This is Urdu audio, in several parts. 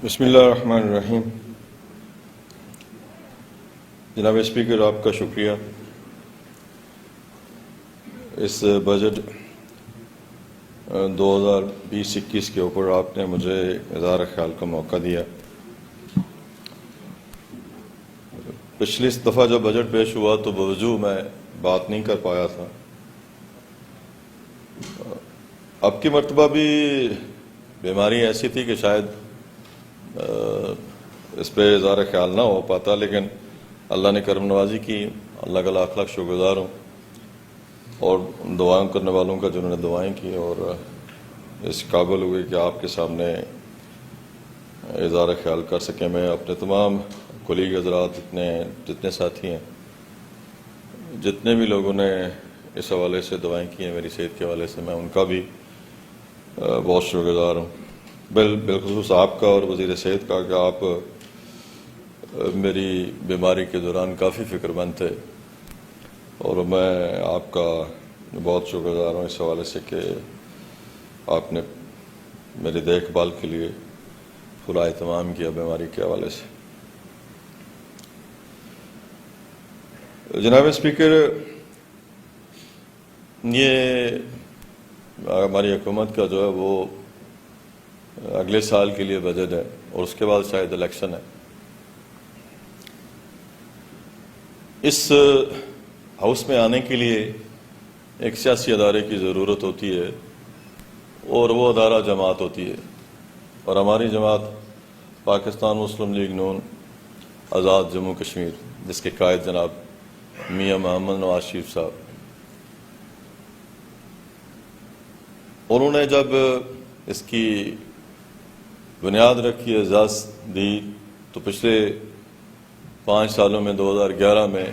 بسم اللہ الرحمن الرحیم۔ جناب اسپیکر، آپ کا شکریہ۔ اس بجٹ 2020-21 کے اوپر آپ نے مجھے اظہار خیال کا موقع دیا۔ پچھلی دفعہ جب بجٹ پیش ہوا تو باوجود میں بات نہیں کر پایا تھا۔ اب کی مرتبہ بھی بیماری ایسی تھی کہ شاید اس پہ اظہار خیال نہ ہو پاتا، لیکن اللہ نے کرم نوازی کی۔ اللہ کا لاکھ لاکھ شکر گزار ہوں، اور دعائیں کرنے والوں کا جنہوں نے دعائیں کی اور اس قابل ہوئے کہ آپ کے سامنے اظہار خیال کر سکیں۔ میں اپنے تمام کولیگ حضرات، جتنے ساتھی ہیں، جتنے بھی لوگوں نے اس حوالے سے دعائیں کی ہیں میری صحت کے حوالے سے، میں ان کا بھی بہت شکر گزار ہوں۔ بالخصوص آپ کا اور وزیر صحت کا کہ آپ میری بیماری کے دوران کافی فکر مند تھے، اور میں آپ کا بہت شکر گزار ہوں اس حوالے سے کہ آپ نے میری دیکھ بھال کے لیے پورا اہتمام کیا بیماری کے حوالے سے۔ جناب اسپیکر، یہ ہماری حکومت کا جو ہے وہ اگلے سال کے لیے بجٹ ہے، اور اس کے بعد شاید الیکشن ہے۔ اس ہاؤس میں آنے کے لیے ایک سیاسی ادارے کی ضرورت ہوتی ہے، اور وہ ادارہ جماعت ہوتی ہے، اور ہماری جماعت پاکستان مسلم لیگ نون آزاد جموں کشمیر، جس کے قائد جناب میاں محمد نواز شریف صاحب، انہوں نے جب اس کی بنیاد رکھی، اجازت دی، تو پچھلے 5 سالوں میں 2011 میں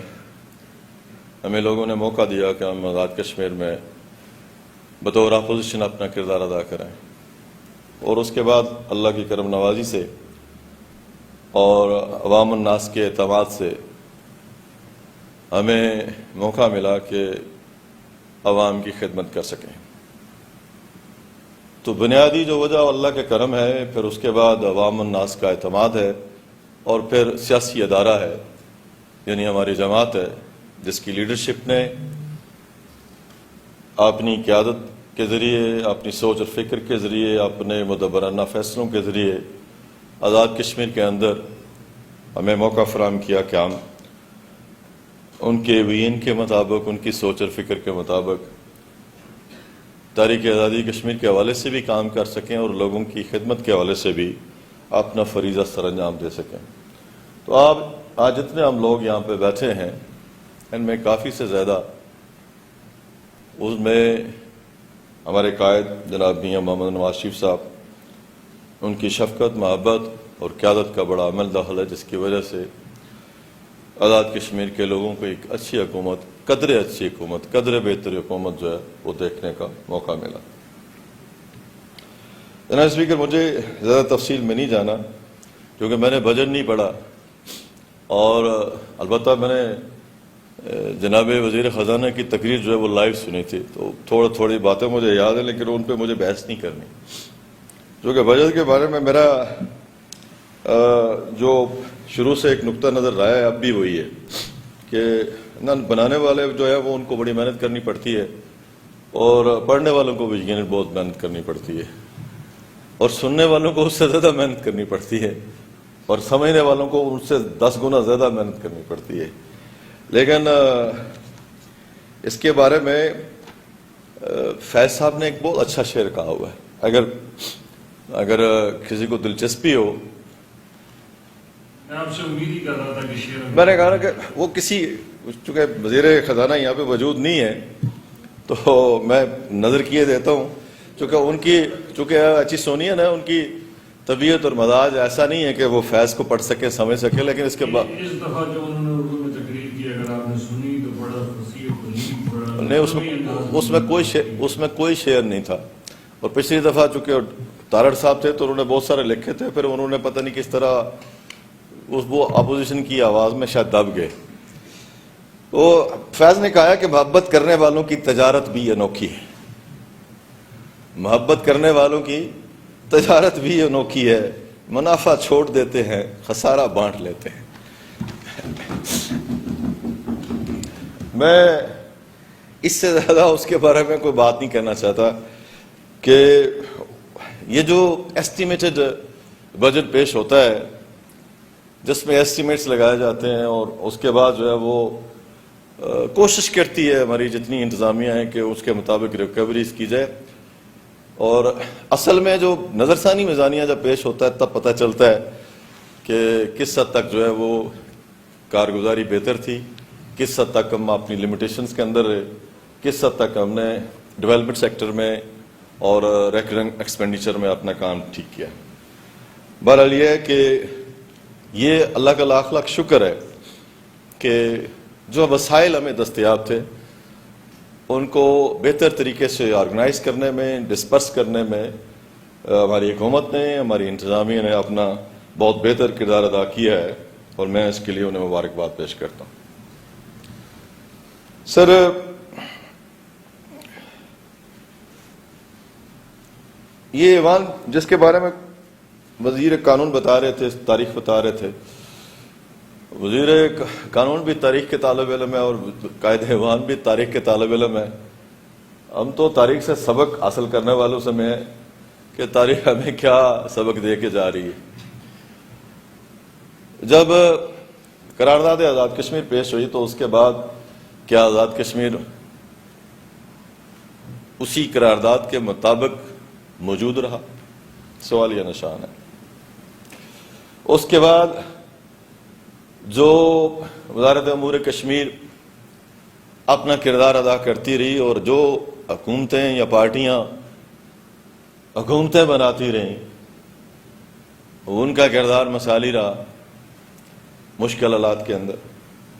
ہمیں لوگوں نے موقع دیا کہ ہم آزاد کشمیر میں بطور اپوزیشن اپنا کردار ادا کریں، اور اس کے بعد اللہ کی کرم نوازی سے اور عوام الناس کے اعتماد سے ہمیں موقع ملا کہ عوام کی خدمت کر سکیں۔ تو بنیادی جو وجہ اللہ کے کرم ہے، پھر اس کے بعد عوام الناس کا اعتماد ہے، اور پھر سیاسی ادارہ ہے، یعنی ہماری جماعت ہے، جس کی لیڈرشپ نے اپنی قیادت کے ذریعے، اپنی سوچ اور فکر کے ذریعے، اپنے مدبرانہ فیصلوں کے ذریعے آزاد کشمیر کے اندر ہمیں موقع فراہم کیا کہ ہم ان کے ویژن کے مطابق، ان کی سوچ اور فکر کے مطابق تحریک آزادی کشمیر کے حوالے سے بھی کام کر سکیں، اور لوگوں کی خدمت کے حوالے سے بھی اپنا فریضہ سر انجام دے سکیں۔ تو آج جتنے ہم لوگ یہاں پہ بیٹھے ہیں، ان میں کافی سے زیادہ اس میں ہمارے قائد جناب میاں محمد نواز شریف صاحب، ان کی شفقت، محبت اور قیادت کا بڑا عمل دخل ہے، جس کی وجہ سے آزاد کشمیر کے لوگوں کو ایک اچھی حکومت، قدرے اچھی حکومت، قدرے بہتر حکومت جو ہے وہ دیکھنے کا موقع ملا۔ جناب اسپیکر، مجھے زیادہ تفصیل میں نہیں جانا کیونکہ میں نے بجٹ نہیں پڑھا، اور البتہ میں نے جناب وزیر خزانہ کی تقریر جو ہے وہ لائیو سنی تھی، تو تھوڑی باتیں مجھے یاد ہیں، لیکن ان پہ مجھے بحث نہیں کرنی، جو کہ بجٹ کے بارے میں میرا جو شروع سے ایک نقطہ نظر رہا ہے، اب بھی وہی ہے کہ بنانے والے جو ہے وہ ان کو بڑی محنت کرنی پڑتی ہے، اور پڑھنے والوں کو بھی یقیناً بہت محنت کرنی پڑتی ہے، اور سننے والوں کو اس سے زیادہ محنت کرنی پڑتی ہے، اور سمجھنے والوں کو ان سے 10 گنا زیادہ محنت کرنی پڑتی ہے۔ لیکن اس کے بارے میں فیض صاحب نے ایک بہت اچھا شعر کہا ہوا ہے، اگر کسی کو دلچسپی ہو، آپ سے امید ہی کر رہا تھا کہ شعر میں نے کہا کہ وہ چونکہ وزیر خزانہ یہاں پہ موجود نہیں ہے، تو میں نظر کیے دیتا ہوں، چونکہ اچھی سونی ہے نا، ان کی طبیعت اور مزاج ایسا نہیں ہے کہ وہ فیض کو پڑھ سکے، سمجھ سکے، لیکن اس کے بعد اس دفعہ جو انہوں نے اردو میں تقریر کی، اگر آپ نے سنی تو بڑا فصیح و بلیغ، بڑا نہیں، اس میں کوئی شعر نہیں تھا، اور پچھلی دفعہ چونکہ تارڑ صاحب تھے تو انہوں نے بہت سارے لکھے تھے، پھر انہوں نے پتہ نہیں کس طرح وہ اپوزیشن کی آواز میں شاید دب گئے۔ تو فیض نے کہا کہ محبت کرنے والوں کی تجارت بھی انوکھی ہے، محبت کرنے والوں کی تجارت بھی انوکھی ہے، منافع چھوڑ دیتے ہیں، خسارہ بانٹ لیتے ہیں۔ میں اس سے زیادہ اس کے بارے میں کوئی بات نہیں کہنا چاہتا کہ یہ جو ایسٹیمیٹڈ بجٹ پیش ہوتا ہے جس میں ایسٹیمیٹس لگائے جاتے ہیں اور اس کے بعد جو ہے وہ کوشش کرتی ہے ہماری جتنی انتظامیہ ہیں کہ اس کے مطابق ریکوریز کی جائے، اور اصل میں جو نظر ثانی میزانیہ جب پیش ہوتا ہے تب پتہ چلتا ہے کہ کس حد تک جو ہے وہ کارگزاری بہتر تھی، کس حد تک ہم اپنی لمیٹیشنز کے اندر رہے، کس حد تک ہم نے ڈیولپمنٹ سیکٹر میں اور ریکرنگ ایکسپینڈیچر میں اپنا کام ٹھیک کیا۔ بہرحال یہ ہے کہ یہ اللہ کا لاکھ لاکھ شکر ہے کہ جو وسائل ہمیں دستیاب تھے ان کو بہتر طریقے سے آرگنائز کرنے میں، ڈسپرس کرنے میں ہماری حکومت نے، ہماری انتظامیہ نے اپنا بہت بہتر کردار ادا کیا ہے، اور میں اس کے لیے انہیں مبارکباد پیش کرتا ہوں۔ سر، یہ ایوان جس کے بارے میں وزیر قانون بتا رہے تھے، تاریخ بتا رہے تھے، وزیر قانون بھی تاریخ کے طالب علم ہے اور قائد ایوان بھی تاریخ کے طالب علم ہے۔ ہم تو تاریخ سے سبق حاصل کرنے والوں سے میں کہ تاریخ ہمیں کیا سبق دے کے جا رہی ہے۔ جب قرارداد آزاد کشمیر پیش ہوئی تو اس کے بعد کیا آزاد کشمیر اسی قرارداد کے مطابق موجود رہا؟ سوال یہ نشان ہے۔ اس کے بعد جو وزارت امور کشمیر اپنا کردار ادا کرتی رہی اور جو حکومتیں یا پارٹیاں حکومتیں بناتی رہیں ان کا کردار مثالی رہا مشکل حالات کے اندر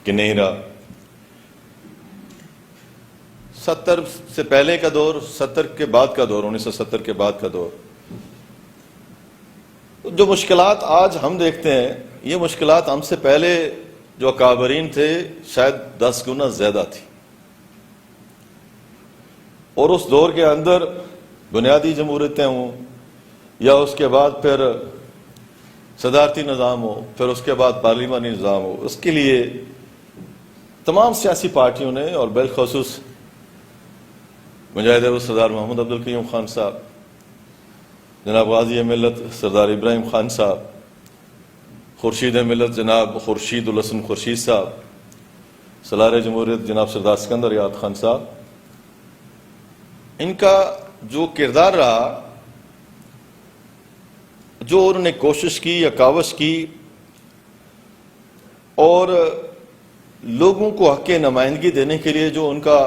کہ نہیں رہا۔ 70 سے پہلے کا دور، 70 کے بعد کا دور، 1970 کے بعد کا دور، جو مشکلات آج ہم دیکھتے ہیں یہ مشکلات ہم سے پہلے جو اکابرین تھے شاید 10 گنا زیادہ تھی، اور اس دور کے اندر بنیادی جمہوریتیں ہوں یا اس کے بعد پھر صدارتی نظام ہو، پھر اس کے بعد پارلیمانی نظام ہو، اس کے لیے تمام سیاسی پارٹیوں نے اور بالخصوص مجاہد سردار محمد عبدالقیوم خان صاحب، جناب غازی ملت سردار ابراہیم خان صاحب، خورشید ملت جناب خورشید الحسن خورشید صاحب، سالار جمہوریت جناب سردار سکندر یاد خان صاحب، ان کا جو کردار رہا، جو انہوں نے کوشش کی یا کاوش کی اور لوگوں کو حق نمائندگی دینے کے لیے جو ان کا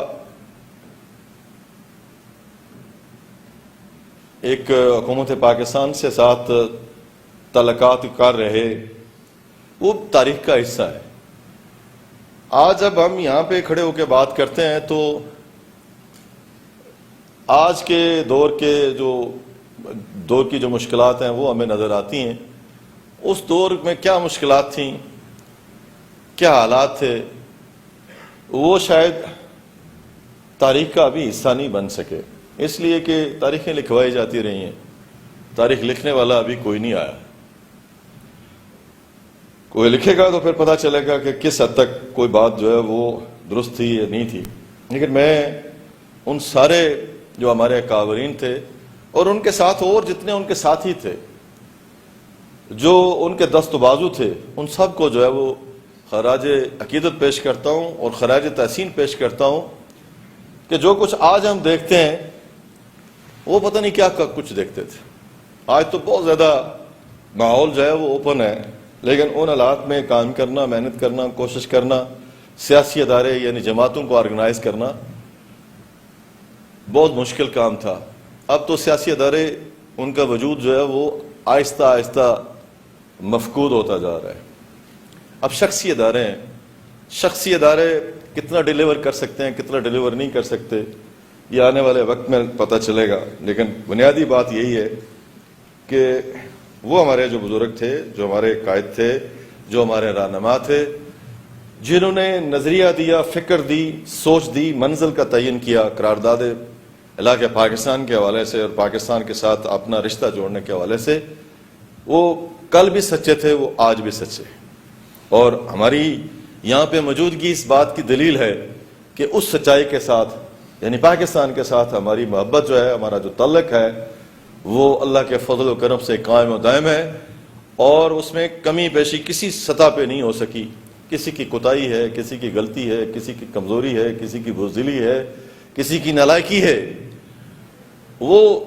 ایک حکومت پاکستان سے ساتھ تعلقات کر رہے، وہ تاریخ کا حصہ ہے۔ آج جب ہم یہاں پہ کھڑے ہو کے بات کرتے ہیں تو آج کے دور کی جو مشکلات ہیں وہ ہمیں نظر آتی ہیں۔ اس دور میں کیا مشکلات تھیں، کیا حالات تھے، وہ شاید تاریخ کا ابھی حصہ نہیں بن سکے، اس لیے کہ تاریخیں لکھوائی جاتی رہی ہیں، تاریخ لکھنے والا ابھی کوئی نہیں آیا۔ کوئی لکھے گا تو پھر پتہ چلے گا کہ کس حد تک کوئی بات جو ہے وہ درست تھی یا نہیں تھی۔ لیکن میں ان سارے جو ہمارے اکابرین تھے اور ان کے ساتھ اور جتنے ان کے ساتھی تھے، جو ان کے دست و بازو تھے، ان سب کو جو ہے وہ خراج عقیدت پیش کرتا ہوں اور خراج تحسین پیش کرتا ہوں کہ جو کچھ آج ہم دیکھتے ہیں وہ پتہ نہیں کیا کچھ دیکھتے تھے۔ آج تو بہت زیادہ ماحول جو ہے وہ اوپن ہے، لیکن ان حالات میں کام کرنا، محنت کرنا، کوشش کرنا، سیاسی ادارے یعنی جماعتوں کو آرگنائز کرنا بہت مشکل کام تھا۔ اب تو سیاسی ادارے، ان کا وجود جو ہے وہ آہستہ آہستہ مفقود ہوتا جا رہا ہے۔ اب شخصی ادارے ہیں، شخصی ادارے کتنا ڈیلیور کر سکتے ہیں، کتنا ڈیلیور نہیں کر سکتے، یہ آنے والے وقت میں پتہ چلے گا۔ لیکن بنیادی بات یہی ہے کہ وہ ہمارے جو بزرگ تھے، جو ہمارے قائد تھے، جو ہمارے رہنما تھے، جنہوں نے نظریہ دیا، فکر دی، سوچ دی، منزل کا تعین کیا، قرارداد علاقہ پاکستان کے حوالے سے اور پاکستان کے ساتھ اپنا رشتہ جوڑنے کے حوالے سے، وہ کل بھی سچے تھے، وہ آج بھی سچے ہیں۔ اور ہماری یہاں پہ موجودگی اس بات کی دلیل ہے کہ اس سچائی کے ساتھ، یعنی پاکستان کے ساتھ ہماری محبت جو ہے، ہمارا جو تعلق ہے، وہ اللہ کے فضل و کرم سے قائم و دائم ہے، اور اس میں کمی بیشی کسی سطح پہ نہیں ہو سکی۔ کسی کی کوتاہی ہے، کسی کی غلطی ہے، کسی کی کمزوری ہے، کسی کی بزدلی ہے، کسی کی نالائکی ہے، وہ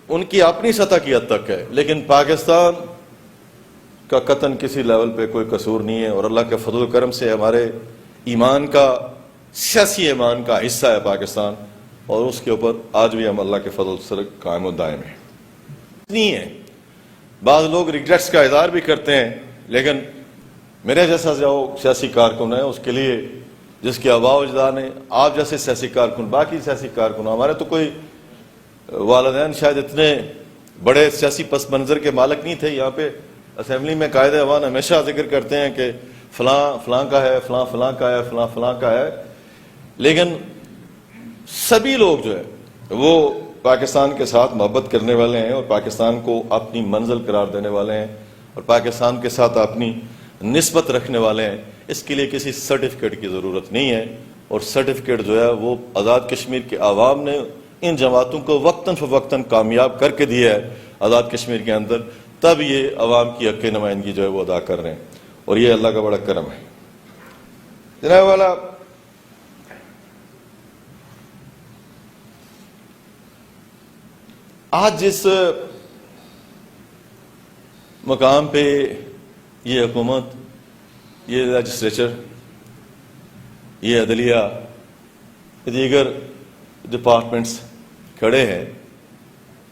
ان کی اپنی سطح کی حد تک ہے، لیکن پاکستان کا قطعاً کسی لیول پہ کوئی قصور نہیں ہے، اور اللہ کے فضل و کرم سے ہمارے ایمان کا، سیاسی ایمان کا حصہ ہے پاکستان، اور اس کے اوپر آج بھی ہم اللہ کے فضل سے قائم و دائم ہیں۔ نہیں ہے، بعض لوگ ریگریٹس کا اظہار بھی کرتے ہیں، لیکن میرے جیسا جو سیاسی کارکن ہے، اس کے لیے جس کے آباء و اجداد نے، آپ جیسے سیاسی کارکن، باقی سیاسی کارکن، ہمارے تو کوئی والدین شاید اتنے بڑے سیاسی پس منظر کے مالک نہیں تھے۔ یہاں پہ اسمبلی میں قائد ایوان ہمیشہ ذکر کرتے ہیں کہ فلاں فلاں کا ہے، فلاں فلاں کا ہے، فلاں فلاں کا ہے، لیکن سبھی لوگ جو ہے وہ پاکستان کے ساتھ محبت کرنے والے ہیں، اور پاکستان کو اپنی منزل قرار دینے والے ہیں، اور پاکستان کے ساتھ اپنی نسبت رکھنے والے ہیں۔ اس کے لیے کسی سرٹیفکیٹ کی ضرورت نہیں ہے، اور سرٹیفکیٹ جو ہے وہ آزاد کشمیر کے عوام نے ان جماعتوں کو وقتاً فوقتاً کامیاب کر کے دیا ہے آزاد کشمیر کے اندر، تب یہ عوام کی حق نمائندگی جو ہے وہ ادا کر رہے ہیں، اور یہ اللہ کا بڑا کرم ہے۔ جناب والا، آج جس مقام پہ یہ حکومت، یہ لیجسلیچر، یہ عدلیہ، دیگر ڈپارٹمنٹس کھڑے ہیں،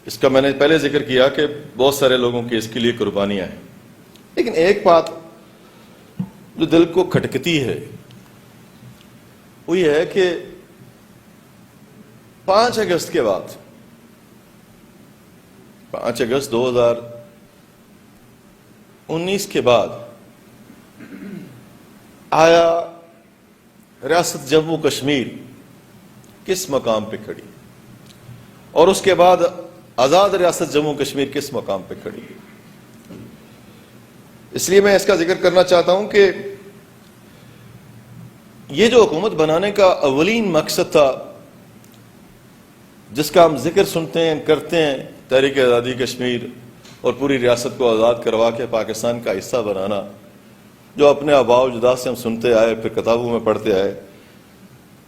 اس کا میں نے پہلے ذکر کیا کہ بہت سارے لوگوں کی اس کے لیے قربانیاں ہیں، لیکن ایک بات جو دل کو کھٹکتی ہے وہ یہ ہے کہ 5 اگست کے بعد، 5 اگست 2019 کے بعد آیا ریاست جموں کشمیر کس مقام پہ کھڑی، اور اس کے بعد آزاد ریاست جموں کشمیر کس مقام پہ کھڑی؟ اس لیے میں اس کا ذکر کرنا چاہتا ہوں کہ یہ جو حکومت بنانے کا اولین مقصد تھا، جس کا ہم ذکر سنتے ہیں، کرتے ہیں، تحریک آزادی کشمیر اور پوری ریاست کو آزاد کروا کے پاکستان کا حصہ بنانا، جو اپنے آباء و اجداد سے ہم سنتے آئے، پھر کتابوں میں پڑھتے آئے،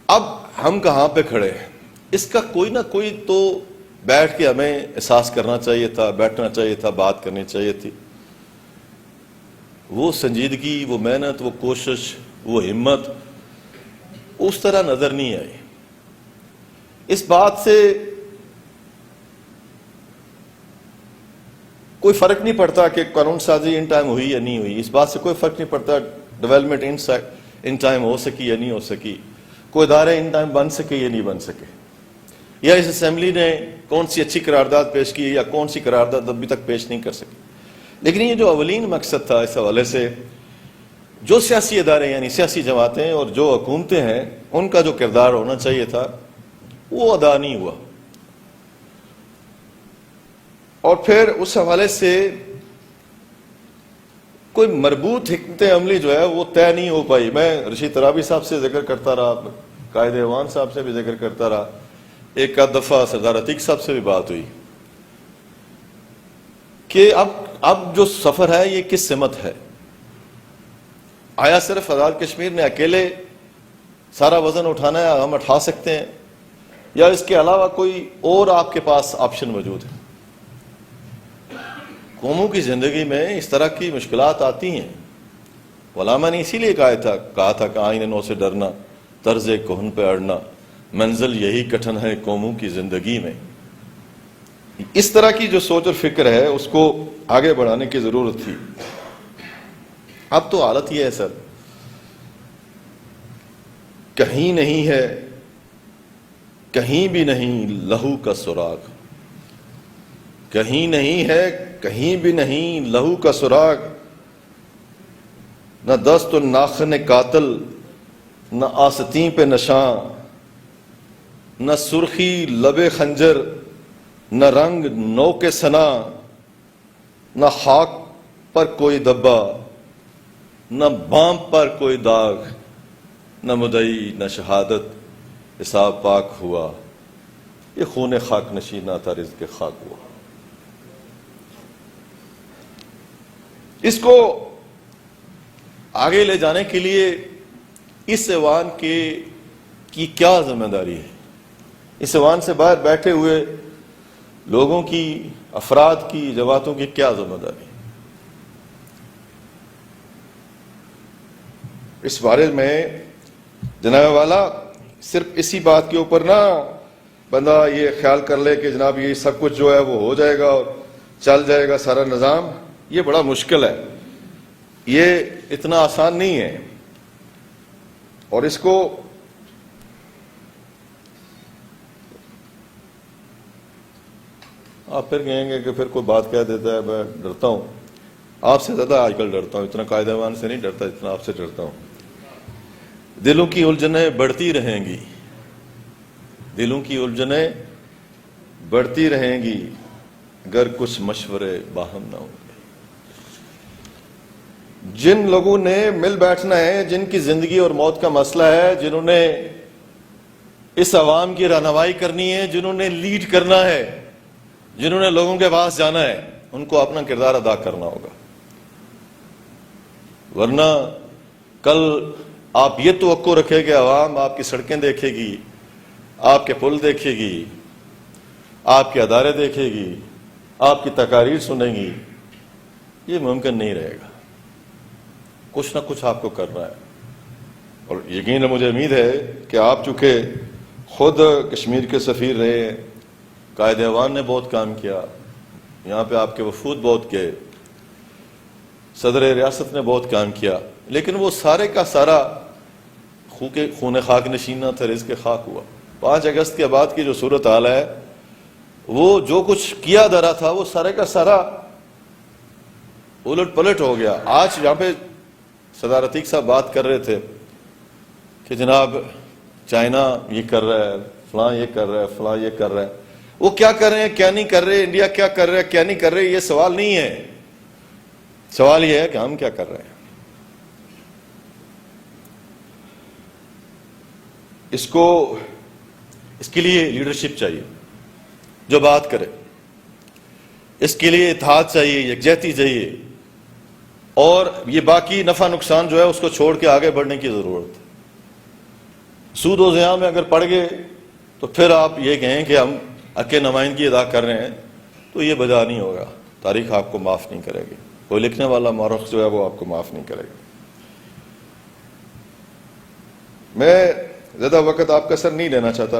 اب ہم کہاں پہ کھڑے ہیں؟ اس کا کوئی نہ کوئی تو بیٹھ کے ہمیں احساس کرنا چاہیے تھا، بیٹھنا چاہیے تھا، بات کرنی چاہیے تھی۔ وہ سنجیدگی، وہ محنت، وہ کوشش، وہ ہمت اس طرح نظر نہیں آئی۔ اس بات سے کوئی فرق نہیں پڑتا کہ قانون سازی ان ٹائم ہوئی یا نہیں ہوئی، اس بات سے کوئی فرق نہیں پڑتا ڈیولپمنٹ ان ٹائم ہو سکی یا نہیں ہو سکی، کوئی ادارے ان ٹائم بن سکے یا نہیں بن سکے، یا اس اسمبلی نے کون سی اچھی قرارداد پیش کی یا کون سی قرارداد ابھی تک پیش نہیں کر سکی۔ لیکن یہ جو اولین مقصد تھا، اس حوالے سے جو سیاسی ادارے یعنی سیاسی جماعتیں اور جو حکومتیں ہیں، ان کا جو کردار ہونا چاہیے تھا وہ ادا نہیں ہوا، اور پھر اس حوالے سے کوئی مربوط حکمت عملی جو ہے وہ طے نہیں ہو پائی۔ میں رشید ترابی صاحب سے ذکر کرتا رہا، قائد ایوان صاحب سے بھی ذکر کرتا رہا، ایک آدھ دفعہ سردار عتیق صاحب سے بھی بات ہوئی کہ اب جو سفر ہے یہ کس سمت ہے؟ آیا صرف آزاد کشمیر نے اکیلے سارا وزن اٹھانا ہے، ہم اٹھا سکتے ہیں، یا اس کے علاوہ کوئی اور آپ کے پاس آپشن موجود ہے؟ قوموں کی زندگی میں اس طرح کی مشکلات آتی ہیں۔ علامہ نے اسی لیے کہا تھا کہ آئین نو سے ڈرنا، طرز کہن پہ اڑنا، منزل یہی کٹھن ہے قوموں کی زندگی میں۔ اس طرح کی جو سوچ اور فکر ہے اس کو آگے بڑھانے کی ضرورت تھی۔ اب تو حالت یہ ہے سر، کہیں نہیں ہے، کہیں بھی نہیں لہو کا سراغ، کہیں نہیں ہے، کہیں بھی نہیں لہو کا سراغ، نہ دست و ناخن قاتل، نہ آستین پہ نشاں، نہ سرخی لب خنجر، نہ رنگ نو کے سنا، نہ خاک پر کوئی دبا، نہ بام پر کوئی داغ، نہ مدعی نہ شہادت، حساب پاک ہوا، یہ خون خاک نشینہ تھا رزق خاک ہوا۔ اس کو آگے لے جانے کے لیے اس ایوان کی کیا ذمہ داری ہے؟ اس ایوان سے باہر بیٹھے ہوئے لوگوں کی، افراد کی، جماعتوں کی کیا ذمہ داری ہے؟ اس بارے میں جناب والا صرف اسی بات کے اوپر نہ بندہ یہ خیال کر لے کہ جناب یہ سب کچھ جو ہے وہ ہو جائے گا اور چل جائے گا سارا نظام، یہ بڑا مشکل ہے، یہ اتنا آسان نہیں ہے۔ اور اس کو آپ پھر کہیں گے کہ پھر کوئی بات کہہ دیتا ہے، میں ڈرتا ہوں، آپ سے زیادہ آج کل ڈرتا ہوں، اتنا قائد ایوان سے نہیں ڈرتا اتنا آپ سے ڈرتا ہوں۔ دلوں کی الجھنیں بڑھتی رہیں گی، دلوں کی الجھنیں بڑھتی رہیں گی اگر کچھ مشورے باہم نہ ہوں گے۔ جن لوگوں نے مل بیٹھنا ہے، جن کی زندگی اور موت کا مسئلہ ہے، جنہوں نے اس عوام کی رہنمائی کرنی ہے، جنہوں نے لیڈ کرنا ہے، جنہوں نے لوگوں کے پاس جانا ہے، ان کو اپنا کردار ادا کرنا ہوگا۔ ورنہ کل آپ یہ توقع رکھیں کہ عوام آپ کی سڑکیں دیکھے گی، آپ کے پل دیکھے گی، آپ کے ادارے دیکھے گی، آپ کی تقاریر سنے گی، یہ ممکن نہیں رہے گا۔ کچھ نہ کچھ آپ کو کرنا ہے، اور یقین مجھے امید ہے کہ آپ چونکہ خود کشمیر کے سفیر رہے ہیں، قائد ایوان نے بہت کام کیا، یہاں پہ آپ کے وفود بہت گئے، صدر ریاست نے بہت کام کیا، لیکن وہ سارے کا سارا خون خاک نشینہ تھا، رزق خاک ہوا۔ 5 اگست کے بعد کی جو صورتحال ہے، وہ جو کچھ کیا دھرا تھا وہ سارے کا سارا الٹ پلٹ ہو گیا۔ آج یہاں پہ سردار عتیق صاحب بات کر رہے تھے کہ جناب چائنا یہ کر رہا ہے، فلاں یہ کر رہا ہے، فلاں یہ کر رہا ہے۔ وہ کیا کر رہے ہیں، کیا نہیں کر رہے، انڈیا کیا کر رہا ہے، کیا نہیں کر رہے، یہ سوال نہیں ہے۔ سوال یہ ہے کہ ہم کیا کر رہے ہیں۔ اس کے لیے لیڈرشپ چاہیے جو بات کرے، اس کے لیے اتحاد چاہیے، یکجہتی چاہیے، اور یہ باقی نفع نقصان جو ہے اس کو چھوڑ کے آگے بڑھنے کی ضرورت ہے۔ سود و زیاں میں اگر پڑ گئے تو پھر آپ یہ کہیں کہ ہم حق کے نمائندگی ادا کر رہے ہیں، تو یہ بجا نہیں ہوگا، تاریخ آپ کو معاف نہیں کرے گی، کوئی لکھنے والا مورخ جو ہے وہ آپ کو معاف نہیں کرے گا۔ میں زیادہ وقت آپ کا سر نہیں لینا چاہتا،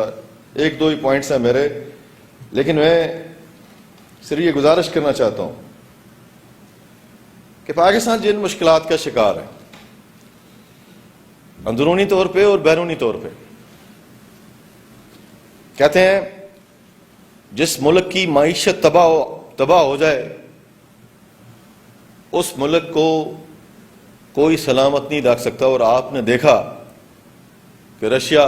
1-2 ہی پوائنٹس ہیں میرے، لیکن میں صرف یہ گزارش کرنا چاہتا ہوں کہ پاکستان جن مشکلات کا شکار ہے، اندرونی طور پہ اور بیرونی طور پہ، کہتے ہیں جس ملک کی معیشت تباہ ہو جائے اس ملک کو کوئی سلامت نہیں رکھ سکتا، اور آپ نے دیکھا کہ رشیا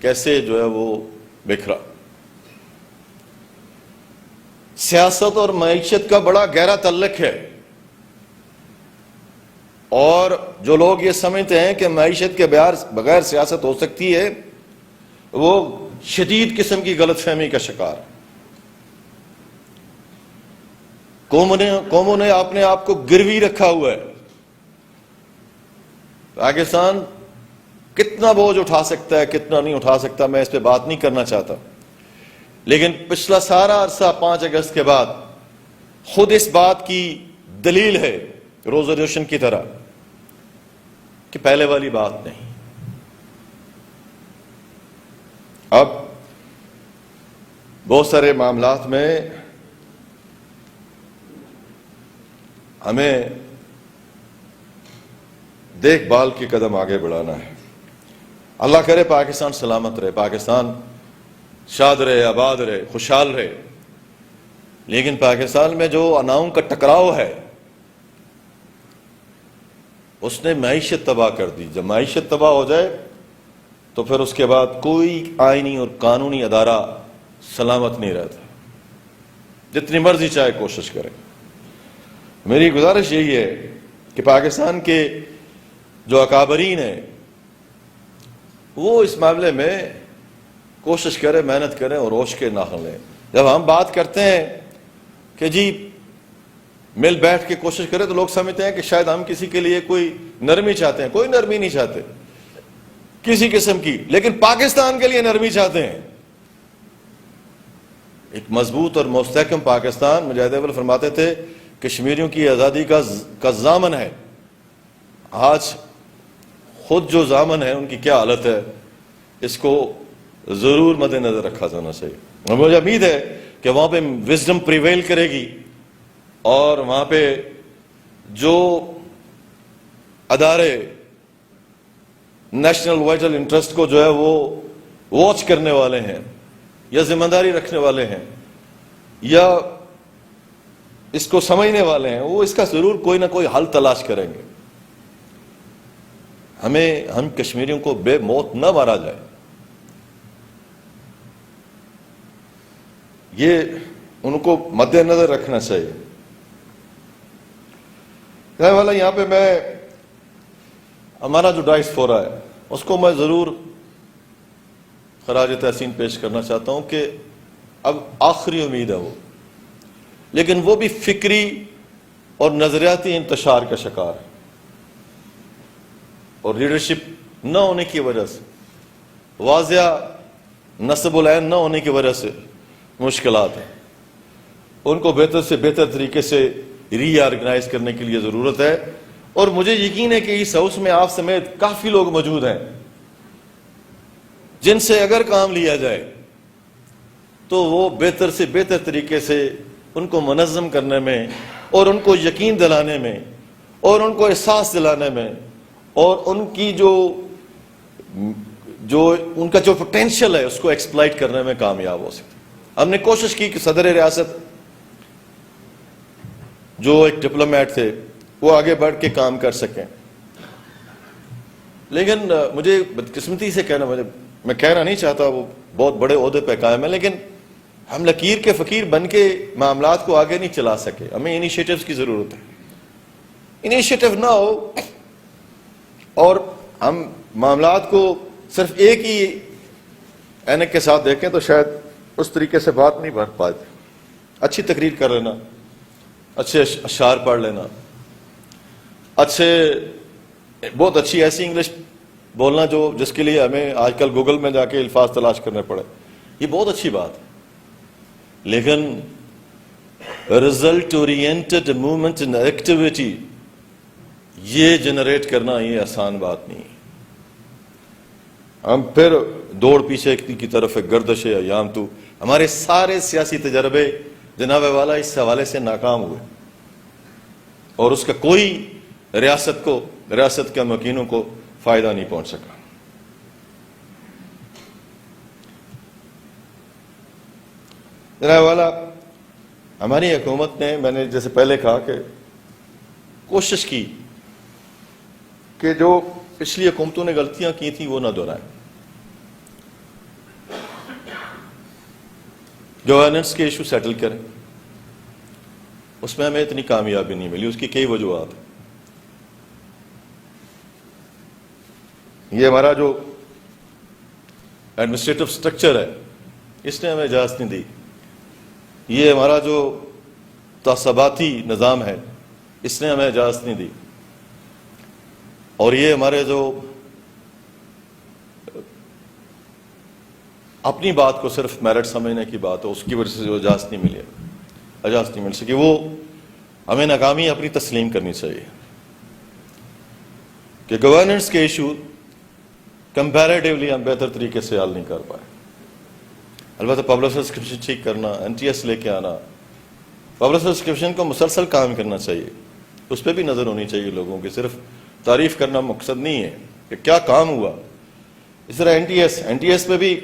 کیسے جو ہے وہ بکھرا۔ سیاست اور معیشت کا بڑا گہرا تعلق ہے، اور جو لوگ یہ سمجھتے ہیں کہ معیشت کے بغیر سیاست ہو سکتی ہے، وہ شدید قسم کی غلط فہمی کا شکار۔ قوموں نے اپنے آپ کو گروی رکھا ہوا ہے۔ پاکستان کتنا بوجھ اٹھا سکتا ہے، کتنا نہیں اٹھا سکتا، میں اس پہ بات نہیں کرنا چاہتا، لیکن پچھلا سارا عرصہ 5 اگست کے بعد خود اس بات کی دلیل ہے روز روشن کی طرح کہ پہلے والی بات نہیں۔ اب بہت سارے معاملات میں ہمیں دیکھ بھال کے قدم آگے بڑھانا ہے۔ اللہ کرے پاکستان سلامت رہے، پاکستان شاد رہے، آباد رہے، خوشحال رہے، لیکن پاکستان میں جو اناؤں کا ٹکراؤ ہے اس نے معیشت تباہ کر دی۔ جب معیشت تباہ ہو جائے تو پھر اس کے بعد کوئی آئینی اور قانونی ادارہ سلامت نہیں رہتا، جتنی مرضی چاہے کوشش کرے۔ میری گزارش یہی ہے کہ پاکستان کے جو اکابرین ہیں وہ اس معاملے میں کوشش کریں، محنت کریں اور ہوش کے ناخن لیں. جب ہم بات کرتے ہیں کہ جی مل بیٹھ کے کوشش کریں تو لوگ سمجھتے ہیں کہ شاید ہم کسی کے لیے کوئی نرمی چاہتے ہیں. کوئی نرمی نہیں چاہتے کسی قسم کی، لیکن پاکستان کے لیے نرمی چاہتے ہیں. ایک مضبوط اور مستحکم پاکستان، مجاہد اول فرماتے تھے کشمیریوں کی آزادی کا ضامن ہے. آج خود جو ضامن ہے ان کی کیا حالت ہے، اس کو ضرور مد نظر رکھا جانا چاہیے. اور مجھے امید ہے کہ وہاں پہ وزڈم پریویل کرے گی اور وہاں پہ جو ادارے نیشنل وائٹل انٹرسٹ کو جو ہے وہ واچ کرنے والے ہیں یا ذمہ داری رکھنے والے ہیں یا اس کو سمجھنے والے ہیں، وہ اس کا ضرور کوئی نہ کوئی حل تلاش کریں گے. ہم کشمیریوں کو بے موت نہ مارا جائے، یہ ان کو مد نظر رکھنا چاہیے. والا یہاں پہ میں ہمارا جو ڈائس فورا ہے اس کو میں ضرور خراج تحسین پیش کرنا چاہتا ہوں کہ اب آخری امید ہے وہ، لیکن وہ بھی فکری اور نظریاتی انتشار کا شکار ہے اور لیڈرشپ نہ ہونے کی وجہ سے، واضح نصب العین نہ ہونے کی وجہ سے مشکلات ہیں. ان کو بہتر سے بہتر طریقے سے ری آرگنائز کرنے کے لیے ضرورت ہے. اور مجھے یقین ہے کہ اس ہاؤس میں آپ سمیت کافی لوگ موجود ہیں جن سے اگر کام لیا جائے تو وہ بہتر سے بہتر طریقے سے ان کو منظم کرنے میں اور ان کو یقین دلانے میں اور ان کو احساس دلانے میں اور ان کی ان کا جو پوٹینشیل ہے اس کو ایکسپلائٹ کرنے میں کامیاب ہو سکتے. ہم نے کوشش کی کہ صدر ریاست جو ایک ڈپلومیٹ تھے وہ آگے بڑھ کے کام کر سکیں، لیکن مجھے بدقسمتی سے میں کہنا نہیں چاہتا وہ بہت بڑے عہدے پہ قائم ہے، لیکن ہم لکیر کے فقیر بن کے معاملات کو آگے نہیں چلا سکے. ہمیں انیشیٹوز کی ضرورت ہے. انیشیٹو نہ ہو اور ہم معاملات کو صرف ایک ہی اینک کے ساتھ دیکھیں تو شاید اس طریقے سے بات نہیں بڑھ پاتی. اچھی تقریر کر لینا، اچھے اشعار پڑھ لینا، بہت اچھی ایسی انگلش بولنا جس کے لیے ہمیں آج کل گوگل میں جا کے الفاظ تلاش کرنے پڑے، یہ بہت اچھی بات ہے. لیکن result oriented movement and activity یہ جنریٹ کرنا یہ آسان بات نہیں ہے. ہم پھر دوڑ پیچھے کی طرف گردش ایام تو ہمارے سارے سیاسی تجربے جناب والا اس حوالے سے ناکام ہوئے اور اس کا کوئی ریاست کے مکینوں کو فائدہ نہیں پہنچ سکا. جناب والا ہماری حکومت نے، میں نے جیسے پہلے کہا کہ کوشش کی کہ جو پچھلی حکومتوں نے غلطیاں کی تھیں وہ نہ دہرائیں. گورننس کے ایشو سیٹل کریں. اس میں ہمیں اتنی کامیابی نہیں ملی، اس کی کئی وجوہات ہیں. یہ ہمارا جو ایڈمنسٹریٹو سٹرکچر ہے اس نے ہمیں اجازت نہیں دی. یہ ہمارا جو تعصباتی نظام ہے اس نے ہمیں اجازت نہیں دی. اور یہ ہمارے جو اپنی بات کو صرف میرٹ سمجھنے کی بات ہے اس کی وجہ سے جو اجازت نہیں مل سکی، وہ ہمیں ناکامی اپنی تسلیم کرنی چاہیے کہ گورننس کے ایشو کمپیریٹیولی ہم بہتر طریقے سے حل نہیں کر پائے. البتہ پبلک سبسکرپشن ٹھیک کرنا، NTS لے کے آنا، پبلک سبسکرپشن کو مسلسل کام کرنا چاہیے، اس پہ بھی نظر ہونی چاہیے لوگوں کی. صرف تعریف کرنا مقصد نہیں ہے کہ کیا کام ہوا. اس طرح NTS پہ بھی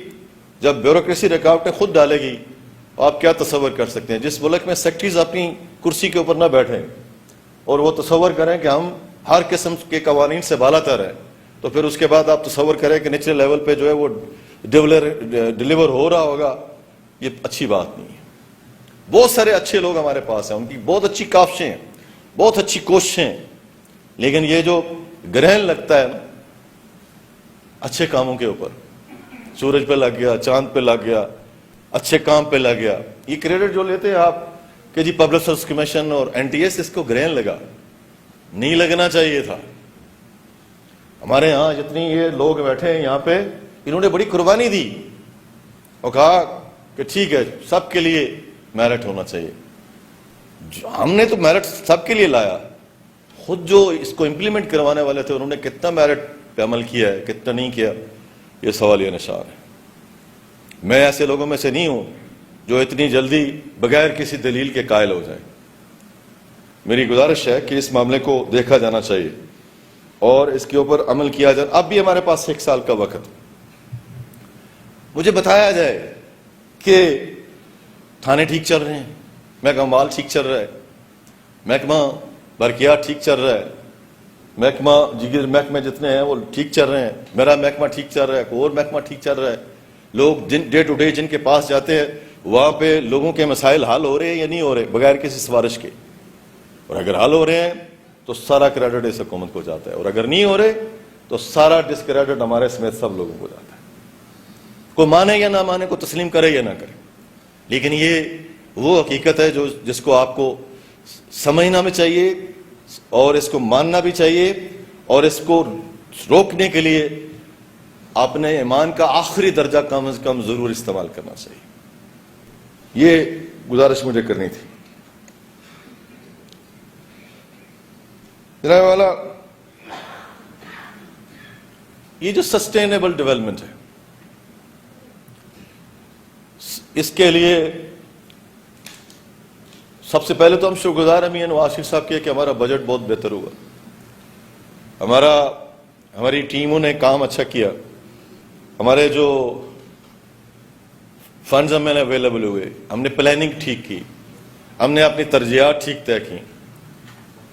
جب بیوروکریسی رکاوٹیں خود ڈالے گی آپ کیا تصور کر سکتے ہیں. جس ملک میں سیکرٹریز اپنی کرسی کے اوپر نہ بیٹھیں اور وہ تصور کریں کہ ہم ہر قسم کے قوانین سے بالا تر ہیں، تو پھر اس کے بعد آپ تصور کریں کہ نیچرل لیول پہ جو ہے وہ ڈیلیور ہو رہا ہوگا، یہ اچھی بات نہیں ہے. بہت سارے اچھے لوگ ہمارے پاس ہیں، ان کی بہت اچھی کاوشیں ہیں، بہت اچھی کوششیں، لیکن یہ جو گرہن لگتا ہے نا اچھے کاموں کے اوپر، سورج پہ لگ گیا، چاند پہ لگ گیا، اچھے کام پہ لگ گیا، یہ کریڈٹ جو لیتے ہیں آپ کہ جی پبلک سروس کمیشن اور این ٹی ایس، اس کو گرہن لگا، نہیں لگنا چاہیے تھا. ہمارے ہاں جتنی یہ لوگ بیٹھے ہیں یہاں پہ، انہوں نے بڑی قربانی دی اور کہا کہ ٹھیک ہے سب کے لیے میرٹ ہونا چاہیے. ہم نے تو میرٹ سب کے لیے لایا، خود جو اس کو امپلیمنٹ کروانے والے تھے انہوں نے کتنا میرٹ پہ عمل کیا ہے، کتنا نہیں کیا، یہ سوال یہ نشان ہے. میں ایسے لوگوں میں سے نہیں ہوں جو اتنی جلدی بغیر کسی دلیل کے قائل ہو جائیں. میری گزارش ہے کہ اس معاملے کو دیکھا جانا چاہیے اور اس کے اوپر عمل کیا جائے. اب بھی ہمارے پاس 1 سال کا وقت، مجھے بتایا جائے کہ تھانے ٹھیک چل رہے ہیں، محکمہ مال ٹھیک چل رہا ہے، محکمہ برقیات ٹھیک چل رہا ہے، محکمہ دیگر محکمے جتنے ہیں وہ ٹھیک چل رہے ہیں، میرا محکمہ ٹھیک چل رہا ہے، کوئی اور محکمہ ٹھیک چل رہا ہے. لوگ ڈے ٹو ڈے جن کے پاس جاتے ہیں وہاں پہ لوگوں کے مسائل حل ہو رہے ہیں یا نہیں ہو رہے بغیر کسی سفارش کے، اور اگر حل ہو رہے ہیں تو سارا کریڈٹ اس حکومت کو جاتا ہے، اور اگر نہیں ہو رہے تو سارا ڈسکریڈٹ ہمارے سمیت سب لوگوں کو جاتا ہے. کوئی مانے یا نہ مانے، کوئی تسلیم کرے یا نہ کرے، لیکن یہ وہ حقیقت ہے جس کو آپ کو سمجھنا بھی چاہیے اور اس کو ماننا بھی چاہیے، اور اس کو روکنے کے لیے اپنے ایمان کا آخری درجہ کم از کم ضرور استعمال کرنا چاہیے. یہ گزارش مجھے کرنی تھی. جناب والا، یہ جو سسٹینیبل ڈیولپمنٹ ہے اس کے لیے سب سے پہلے تو ہم شکر گزار ہیں نواز شریف صاحب کے کہ ہمارا بجٹ بہت بہتر ہوا، ہماری ٹیموں نے کام اچھا کیا، ہمارے جو فنڈز ہمیں اویلیبل ہوئے، ہم نے پلاننگ ٹھیک کی، ہم نے اپنی ترجیحات ٹھیک طے کی،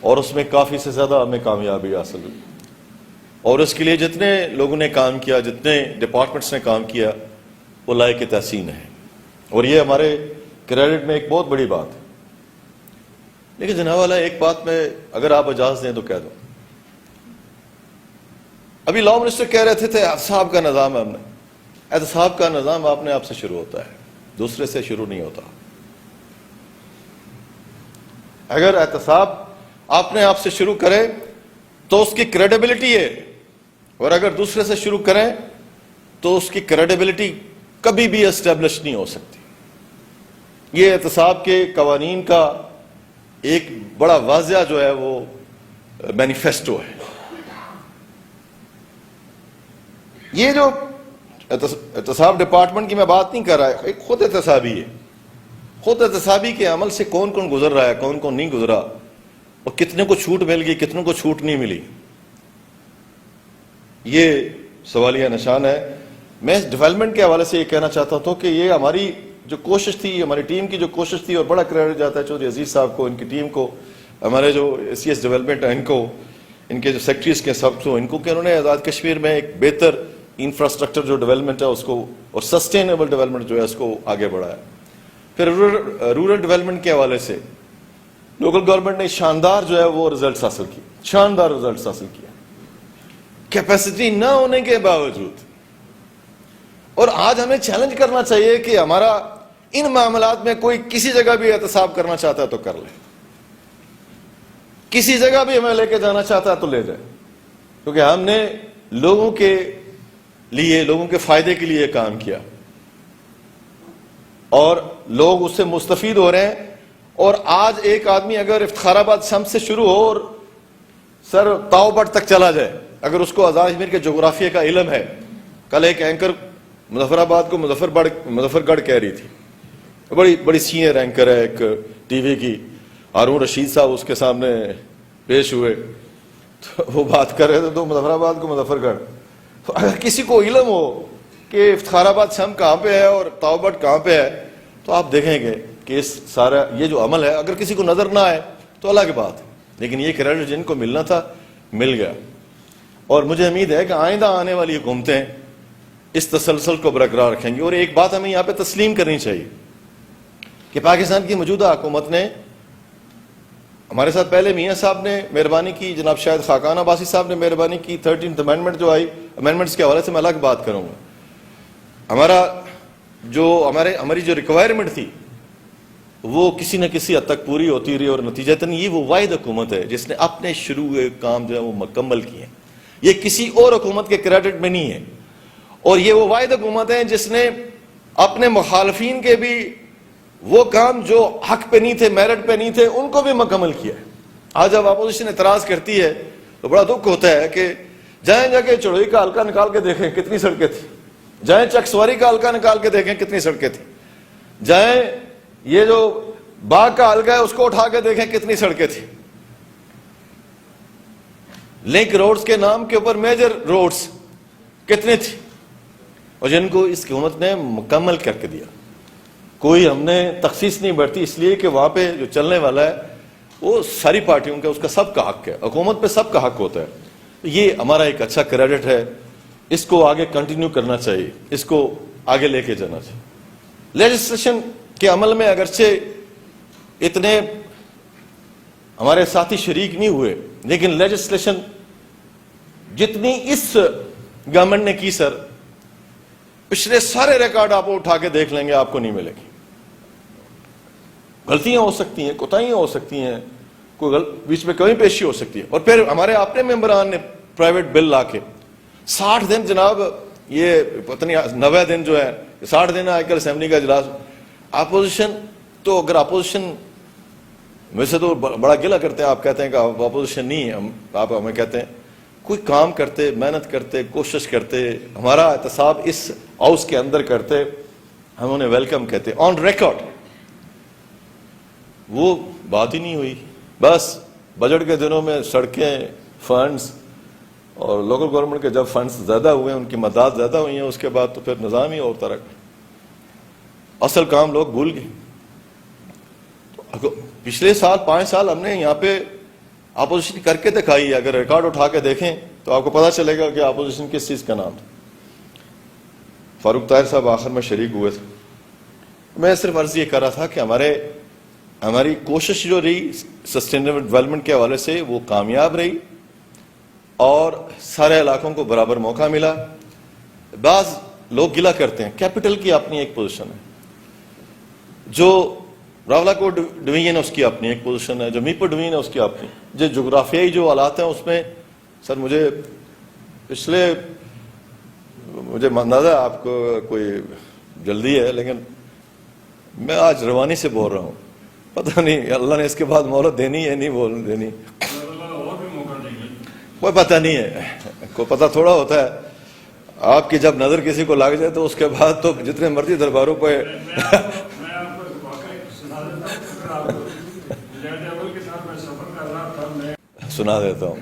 اور اس میں کافی سے زیادہ ہمیں کامیابی حاصل ہوئی. اور اس کے لیے جتنے لوگوں نے کام کیا، جتنے ڈپارٹمنٹس نے کام کیا، وہ لائق تحسین ہے، اور یہ ہمارے کریڈٹ میں ایک بہت بڑی بات ہے. لیکن جناب والا ایک بات میں اگر آپ اجازت دیں تو کہہ دوں. ابھی لاء منسٹر کہہ رہے تھے احتساب کا نظام ہے، ہم نے احتساب کا نظام اپنے آپ سے شروع ہوتا ہے، دوسرے سے شروع نہیں ہوتا. اگر احتساب اپنے آپ سے شروع کرے تو اس کی کریڈیبلٹی ہے، اور اگر دوسرے سے شروع کریں تو اس کی کریڈیبلٹی کبھی بھی اسٹیبلش نہیں ہو سکتی. یہ احتساب کے قوانین کا ایک بڑا واضح جو ہے وہ مینیفیسٹو ہے. یہ جو احتساب ڈپارٹمنٹ کی میں بات نہیں کر رہا ہے، ایک خود احتسابی ہے. خود احتسابی کے عمل سے کون کون گزر رہا ہے، کون کون نہیں گزرا، اور کتنے کو چھوٹ مل گئی، کتنے کو چھوٹ نہیں ملی، یہ سوالیہ نشان ہے. میں اس ڈیولپمنٹ کے حوالے سے یہ کہنا چاہتا ہوں کہ یہ ہماری جو کوشش تھی، ہماری ٹیم کی جو کوشش تھی، اور بڑا کریڈٹ جاتا ہے چودھری عزیز صاحب کو، ان کی ٹیم کو، ہمارے جو سی ایس ڈیولپمنٹ ہے ان کو، ان کے جو سیکٹریز کے سب کو، ان کو، کہ انہوں نے آزاد کشمیر میں ایک بہتر انفراسٹرکچر جو ڈیولپمنٹ ہے اس کو، اور سسٹینیبل ڈیولپمنٹ جو ہے اس کو آگے بڑھایا. پھر رورل ڈیولپمنٹ کے حوالے سے لوکل گورنمنٹ نے شاندار جو ہے وہ رزلٹس حاصل کیے، شاندار رزلٹس حاصل کیا کیپیسٹی نہ ہونے کے باوجود. اور آج ہمیں چیلنج کرنا چاہیے کہ ہمارا ان معاملات میں کوئی کسی جگہ بھی احتساب کرنا چاہتا ہے تو کر لے، کسی جگہ بھی ہمیں لے کے جانا چاہتا ہے تو لے جائے، کیونکہ ہم نے لوگوں کے لیے، لوگوں کے فائدے کے لیے کام کیا، اور لوگ اس سے مستفید ہو رہے ہیں. اور آج ایک آدمی اگر افتخار آباد شمس سے شروع ہو اور سر تاؤ بٹ تک چلا جائے، اگر اس کو آزاد کشمیر کے جغرافیہ کا علم ہے. کل ایک اینکر مظفر آباد کو مظفر گڑھ کہہ رہی تھی، بڑی سینئر اینکر ہے ایک ٹی وی کی، ہارون رشید صاحب اس کے سامنے پیش ہوئے تو وہ بات کر رہے تھے تو مظفر آباد کو مظفر گڑھ. تو اگر کسی کو علم ہو کہ افتخار آباد شم کہاں پہ ہے اور تاؤ بٹ کہاں پہ ہے تو آپ دیکھیں گے کہ اس سارا یہ جو عمل ہے اگر کسی کو نظر نہ آئے تو الگ بات ہے، لیکن یہ کریڈٹ جن کو ملنا تھا مل گیا. اور مجھے امید ہے کہ آئندہ آنے والی حکومتیں اس تسلسل کو برقرار رکھیں گی. اور ایک بات ہمیں یہاں پہ تسلیم کرنی چاہیے کہ پاکستان کی موجودہ حکومت نے ہمارے ساتھ پہلے میاں صاحب نے مہربانی کی, جناب شاہد خاقان عباسی صاحب نے مہربانی کی, 13th امینڈمنٹ جو آئی, امینڈمنٹس کے حوالے سے میں الگ بات کروں گا. ہماری جو ریکوائرمنٹ تھی وہ کسی نہ کسی حد تک پوری ہوتی رہی, اور نتیجتاً یہ وہ واحد حکومت ہے جس نے اپنے شروع ہوئے کام جو ہے وہ مکمل کیے ہیں. یہ کسی اور حکومت کے کریڈٹ میں نہیں ہے, اور یہ وہ واحد حکومت ہے جس نے اپنے مخالفین کے بھی وہ کام جو حق پہ نہیں تھے, میرٹ پہ نہیں تھے, ان کو بھی مکمل کیا ہے. آج جب اپوزیشن اعتراض کرتی ہے تو بڑا دکھ ہوتا ہے کہ جائیں جا کے چڑوئی کا حلقہ نکال کے دیکھیں کتنی سڑکیں تھیں, جائیں چک سواری کا حلقہ نکال کے دیکھیں کتنی سڑکیں تھیں, جائیں یہ جو باغ کا حلقہ ہے اس کو اٹھا کے دیکھیں کتنی سڑکیں تھیں. لنک روڈز کے نام کے اوپر میجر روڈز کتنے تھے, اور جن کو اس حکومت نے مکمل کر کے دیا. کوئی ہم نے تخصیص نہیں برتی, اس لیے کہ وہاں پہ جو چلنے والا ہے وہ ساری پارٹیوں کا, اس کا سب کا حق ہے, حکومت پہ سب کا حق ہوتا ہے. یہ ہمارا ایک اچھا کریڈٹ ہے, اس کو آگے کنٹینیو کرنا چاہیے, اس کو آگے لے کے جانا چاہیے. لیجسلیشن کے عمل میں اگرچہ اتنے ہمارے ساتھی شریک نہیں ہوئے, لیکن لیجسلیشن جتنی اس گورنمنٹ نے کی سر, پچھلے سارے ریکارڈ آپ اٹھا کے دیکھ لیں گے, آپ کو نہیں ملے گی. غلطیاں ہو سکتی ہیں, کوتاہیاں ہو سکتی ہیں, کوئی بیچ میں کمی پیشی ہو سکتی ہے. اور پھر ہمارے اپنے ممبران نے پرائیویٹ بل لا کے 60 دن, جناب یہ پتہ نہیں 90 دن جو ہے 60 دن آج کل اسمبلی کا اجلاس. اپوزیشن تو, اگر اپوزیشن میں سے تو بڑا گلہ کرتے ہیں, آپ کہتے ہیں کہ اپوزیشن نہیں ہے, آپ ہمیں کہتے ہیں کوئی کام کرتے, محنت کرتے, کوشش کرتے, ہمارا احتساب اس ہاؤس کے اندر کرتے, ہم انہیں ویلکم کہتے. آن ریکارڈ وہ بات ہی نہیں ہوئی. بس بجٹ کے دنوں میں سڑکیں, فنڈز, اور لوکل گورنمنٹ کے جب فنڈز زیادہ ہوئے, ان کی مداد زیادہ ہوئی ہیں, اس کے بعد تو پھر نظام ہی اور طرح کا, اصل کام لوگ بھول گئے. پچھلے سال 5 سال ہم نے یہاں پہ اپوزیشن کر کے دکھائی ہے. اگر ریکارڈ اٹھا کے دیکھیں تو آپ کو پتا چلے گا کہ اپوزیشن کس چیز کا نام تھا. فاروق طاہر صاحب آخر میں شریک ہوئے تھے. میں صرف عرض یہ کر رہا تھا کہ ہماری کوشش جو رہی سسٹینیبل ڈیولپمنٹ کے حوالے سے وہ کامیاب رہی, اور سارے علاقوں کو برابر موقع ملا. بعض لوگ گلہ کرتے ہیں, کیپٹل کی اپنی ایک پوزیشن ہے, جو راولاکوٹ ڈویژن ہے اس کی اپنی ایک پوزیشن ہے, جو میپر ڈویژن ہے اس کی اپنی, جو جغرافیائی جو حالات ہیں اس میں سر مجھے اندازہ آپ کو کوئی جلدی ہے, لیکن میں آج روانی سے بول رہا ہوں, پتہ نہیں اللہ نے اس کے بعد مہلت دینی ہے نہیں بول دینی, کوئی پتہ نہیں ہے, کوئی پتہ تھوڑا ہوتا ہے. آپ کی جب نظر کسی کو لگ جائے تو اس کے بعد تو جتنے مرضی درباروں پہ سنا دیتا ہوں.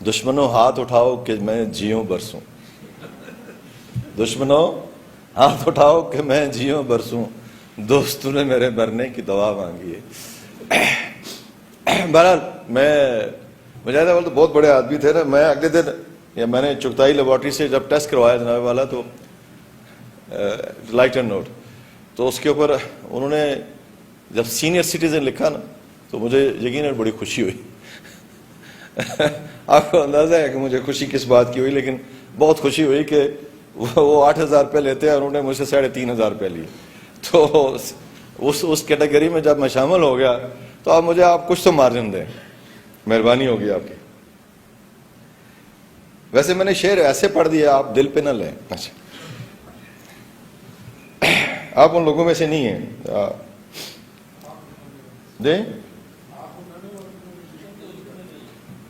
دشمنوں ہاتھ اٹھاؤ کہ میں جیوں برسوں, دشمنوں ہاتھ اٹھاؤ کہ میں جیوں برسوں, دوستوں نے میرے مرنے کی دعا مانگی ہے. بہرحال مجاہدہ والے تو بہت بڑے آدمی تھے نا. میں اگلے دن میں نے چغتائی لیبارٹری سے جب ٹیسٹ کروایا جناب والا, تو لائٹ اینڈ نوٹ, تو اس کے اوپر انہوں نے جب سینئر سٹیزن لکھا نا تو مجھے یقیناً بڑی خوشی ہوئی. آپ کو اندازہ ہے کہ مجھے خوشی کس بات کی ہوئی, لیکن بہت خوشی ہوئی کہ وہ 8,000 روپے لیتے ہیں اور انہوں نے مجھ سے 3,500 روپے لیے. تو اس کیٹیگری میں جب میں شامل ہو گیا تو آپ کچھ تو مارجن دیں, مہربانی ہوگی آپ کی. ویسے میں نے شعر ایسے پڑھ دیا, آپ دل پہ نہ لیں. اچھا, آپ ان لوگوں میں سے نہیں ہیں دیں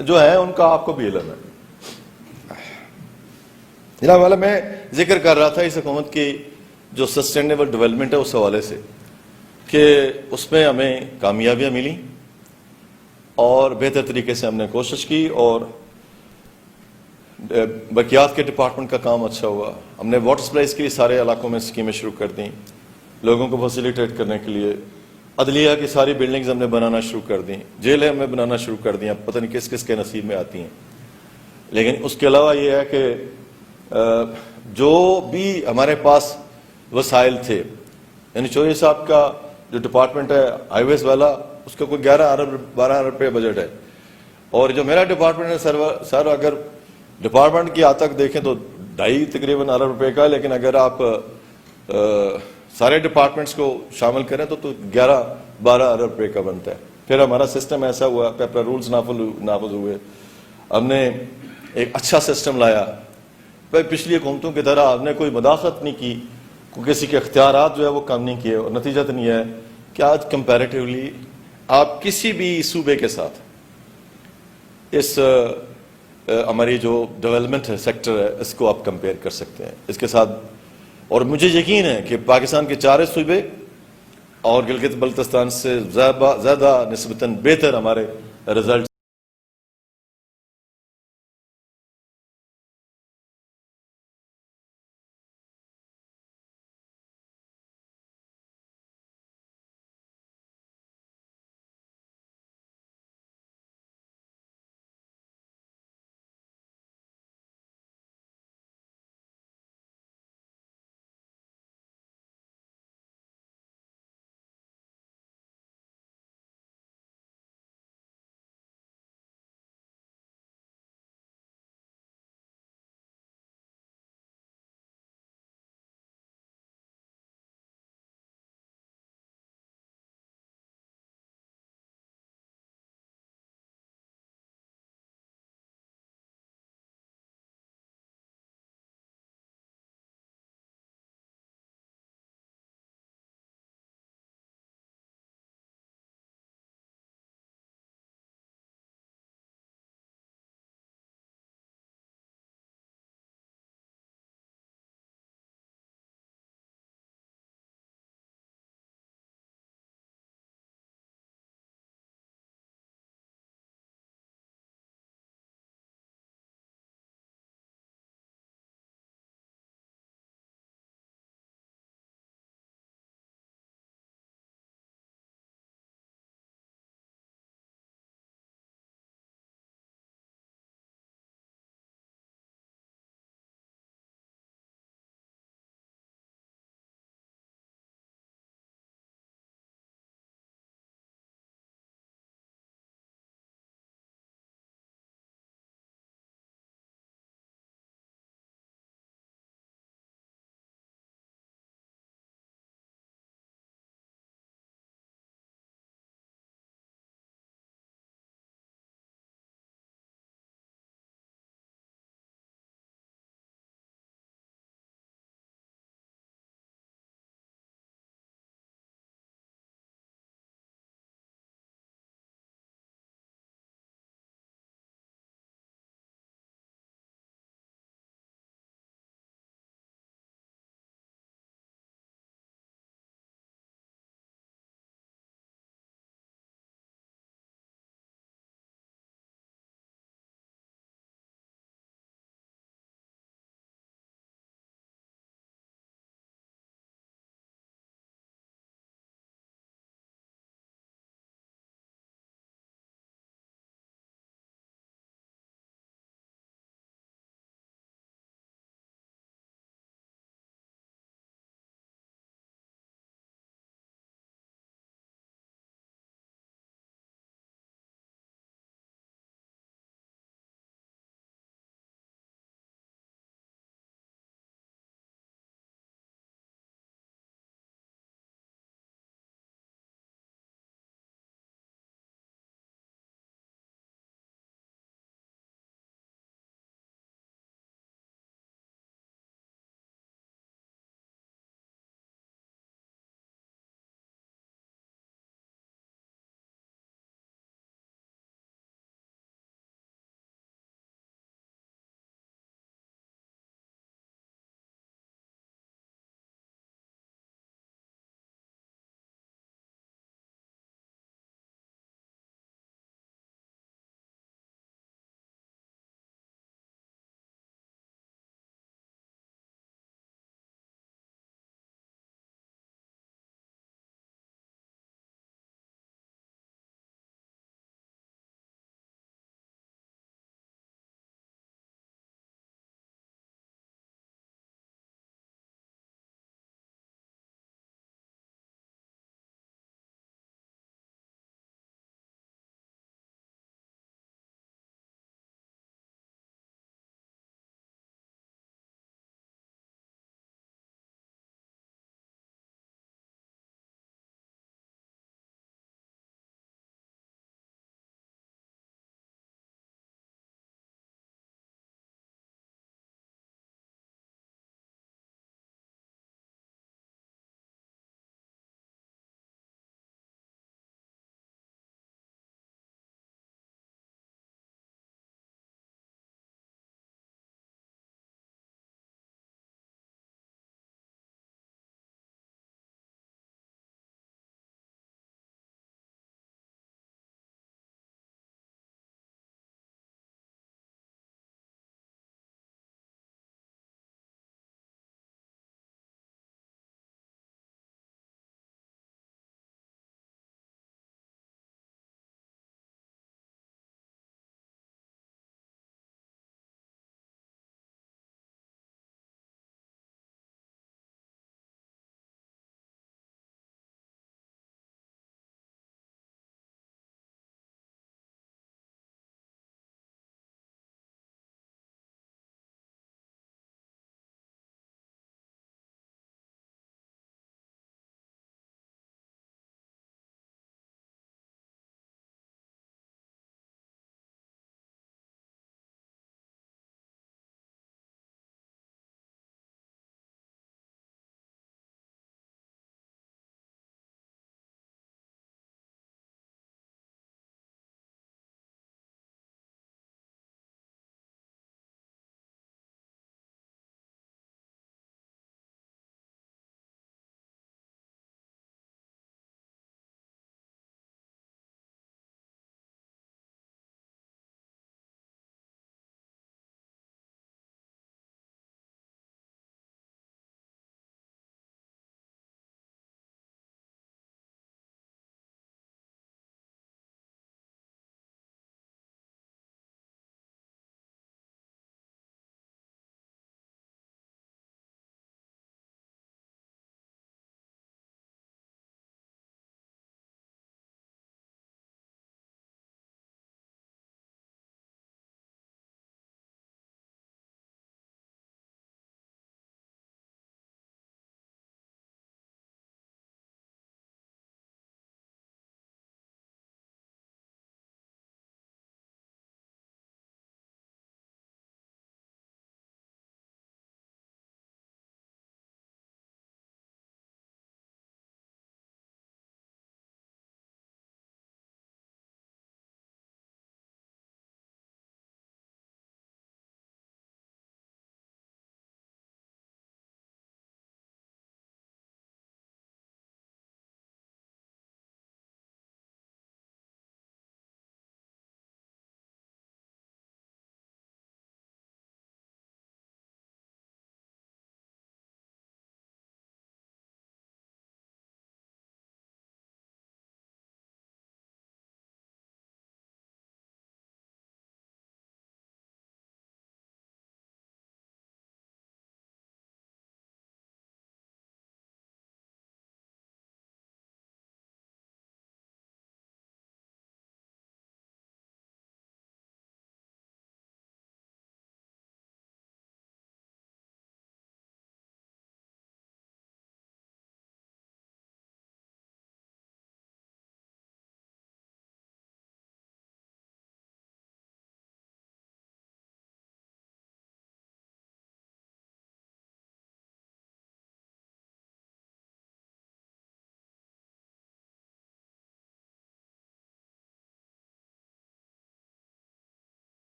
جو ہے, ان کا آپ کو بھی علم ہے. جناب والا میں ذکر کر رہا تھا اس حکومت کی جو سسٹینیبل ڈیولپمنٹ ہے اس حوالے سے, کہ اس میں ہمیں کامیابیاں ملی اور بہتر طریقے سے ہم نے کوشش کی, اور برقیات کے ڈپارٹمنٹ کا کام اچھا ہوا. ہم نے واٹر سپلائز کے لیے سارے علاقوں میں اسکیمیں شروع کر دیں, لوگوں کو فیسیلیٹیٹ کرنے کے لیے. عدلیہ کی ساری بلڈنگز ہم نے بنانا شروع کر دیں, جیلیں ہم نے بنانا شروع کر دیں. اب پتہ نہیں کس کس کے نصیب میں آتی ہیں. لیکن اس کے علاوہ یہ ہے کہ جو بھی ہمارے پاس وسائل تھے, یعنی چوہدری صاحب کا جو ڈپارٹمنٹ ہے ہائی ویز والا, اس کا کوئی 11 ارب 12 ارب روپے بجٹ ہے. اور جو میرا ڈپارٹمنٹ ہے سر اگر ڈپارٹمنٹ کی آج تک دیکھیں تو 2.5 تقریباً ارب روپے کا ہے, لیکن اگر آپ سارے ڈپارٹمنٹس کو شامل کریں تو 11-12 ارب روپے کا بنتا ہے. پھر ہمارا سسٹم ایسا ہوا, پیپر رولز نافذ ہوئے, ہم نے ایک اچھا سسٹم لایا. پچھلی حکومتوں کی طرح ہم نے کوئی مداخلت نہیں کی, کسی کے اختیارات جو ہے وہ کم نہیں کیے, اور نتیجہ تو نہیں ہے کہ آج کمپیریٹیولی آپ کسی بھی صوبے کے ساتھ اس ہماری جو ڈیولپمنٹ ہے سیکٹر ہے اس کو آپ کمپیئر کر سکتے ہیں اس کے ساتھ. اور مجھے یقین ہے کہ پاکستان کے 4 صوبے اور گلگت بلتستان سے زیادہ نسبتاً بہتر ہمارے رزلٹ